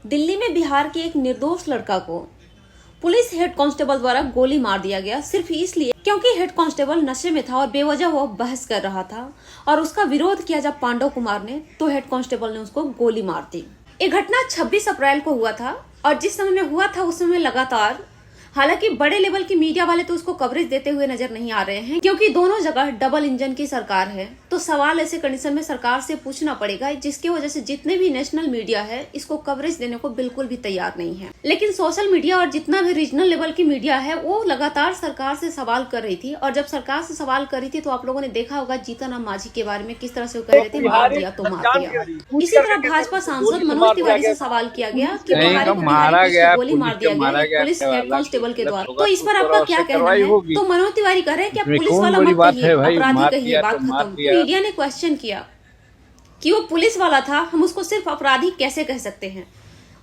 दिल्ली में बिहार के एक निर्दोष लड़का को पुलिस हेड कांस्टेबल द्वारा गोली मार दिया गया, सिर्फ इसलिए क्योंकि हेड कांस्टेबल नशे में था और बेवजह वो बहस कर रहा था और उसका विरोध किया जब पांडव कुमार ने, तो हेड कांस्टेबल ने उसको गोली मार दी। ये घटना 26 अप्रैल को हुआ था और जिस समय में हुआ था उस समय लगातार, हालांकि बड़े लेवल की मीडिया वाले तो उसको कवरेज देते हुए नजर नहीं आ रहे हैं, क्योंकि दोनों जगह डबल इंजन की सरकार है। तो सवाल ऐसे कंडीशन में सरकार से पूछना पड़ेगा, जिसकी वजह से जितने भी नेशनल मीडिया है इसको कवरेज देने को बिल्कुल भी तैयार नहीं है। लेकिन सोशल मीडिया और जितना भी रीजनल लेवल की मीडिया है वो लगातार सरकार से सवाल कर रही थी। और जब सरकार से सवाल कर रही थी तो आप लोगों ने देखा होगा जीतन राम मांझी के बारे में किस तरह से वो कह रहे थे, मार दिया तो मार दिया। इसी तरह भाजपा सांसद मनोज तिवारी से सवाल किया गया कि बिहारी को गोली मार दिया गया पुलिस हेड कांस्टेबल के द्वारा। तो इस पर आपका क्या कहना है? तो मनोज तिवारी कह रहे हैं कि आप पुलिस वाला मत कहिए, अपराधी कहिए, बात खत्म। मीडिया ने क्वेश्चन किया कि वो पुलिस वाला था, हम उसको सिर्फ अपराधी कैसे कह सकते हैं।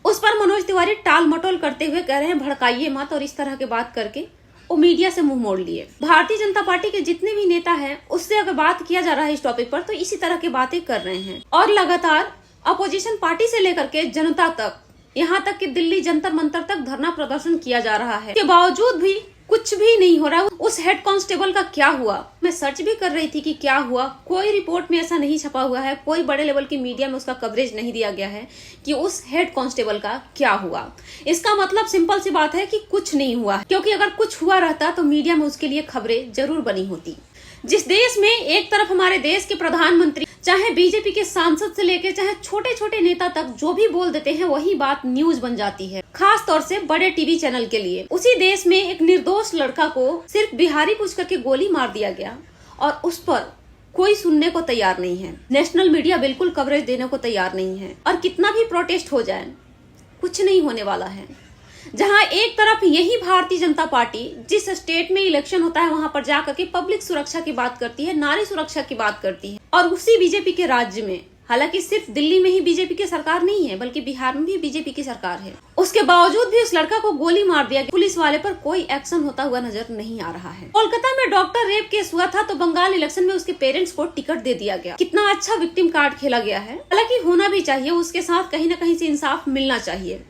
उस पर मनोज तिवारी टाल मटोल करते हुए कह रहे हैं भड़काइए मत, और इस तरह के बात करके वो मीडिया से मुंह मोड़ लिए। भारतीय जनता पार्टी के जितने भी नेता हैं उससे अगर बात किया जा रहा है इस टॉपिक पर तो इसी तरह की बातें कर रहे हैं। और लगातार अपोजिशन पार्टी से लेकर के जनता तक, यहाँ तक कि दिल्ली जंतर मंतर तक धरना प्रदर्शन किया जा रहा है, के बावजूद भी कुछ भी नहीं हो रहा। उस हेड कांस्टेबल का क्या हुआ? मैं सर्च भी कर रही थी कि क्या हुआ, कोई रिपोर्ट में ऐसा नहीं छपा हुआ है, कोई बड़े लेवल की मीडिया में उसका कवरेज नहीं दिया गया है कि उस हेड कांस्टेबल का क्या हुआ। इसका मतलब सिंपल सी बात है कि कुछ नहीं हुआ, क्योंकि अगर कुछ हुआ रहता तो मीडिया में उसके लिए खबरें जरूर बनी होती। जिस देश में एक तरफ हमारे देश के प्रधानमंत्री, चाहे बीजेपी के सांसद से लेकर चाहे छोटे छोटे नेता तक जो भी बोल देते हैं वही बात न्यूज बन जाती है, खास तौर से बड़े टीवी चैनल के लिए। उसी देश में एक निर्दोष लड़का को सिर्फ बिहारी पूछ करके गोली मार दिया गया और उस पर कोई सुनने को तैयार नहीं है। नेशनल मीडिया बिल्कुल कवरेज देने को तैयार नहीं है और कितना भी प्रोटेस्ट हो जाए कुछ नहीं होने वाला है। जहां एक तरफ यही भारतीय जनता पार्टी जिस स्टेट में इलेक्शन होता है वहां पर जाकर के पब्लिक सुरक्षा की बात करती है, नारी सुरक्षा की बात करती है, और उसी बीजेपी के राज्य में, हालांकि सिर्फ दिल्ली में ही बीजेपी की सरकार नहीं है बल्कि बिहार में भी बीजेपी की सरकार है, उसके बावजूद भी उस लड़का को गोली मार दिया गया। पुलिस वाले पर कोई एक्शन होता हुआ नजर नहीं आ रहा है। कोलकाता में डॉक्टर रेप केस हुआ था तो बंगाल इलेक्शन में उसके पेरेंट्स को टिकट दे दिया गया। कितना अच्छा विक्टिम कार्ड खेला गया है। हालांकि होना भी चाहिए, उसके साथ कहीं न कहीं से इंसाफ मिलना चाहिए।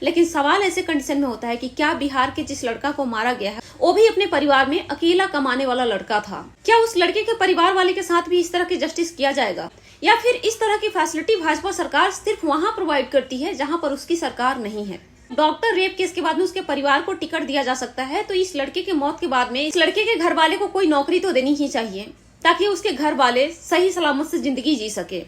लेकिन सवाल ऐसे कंडीशन में होता है कि क्या बिहार के जिस लड़का को मारा गया है वो भी अपने परिवार में अकेला कमाने वाला लड़का था? क्या उस लड़के के परिवार वाले के साथ भी इस तरह की जस्टिस किया जाएगा? या फिर इस तरह की फैसिलिटी भाजपा सरकार सिर्फ वहां प्रोवाइड करती है जहां पर उसकी सरकार नहीं है? डॉक्टर रेप केस के बाद में उसके परिवार को टिकट दिया जा सकता है, तो इस लड़के के मौत के बाद में इस लड़के के घर वाले को कोई नौकरी तो देनी ही चाहिए ताकि उसके घर वाले सही सलामत से जिंदगी जी सके।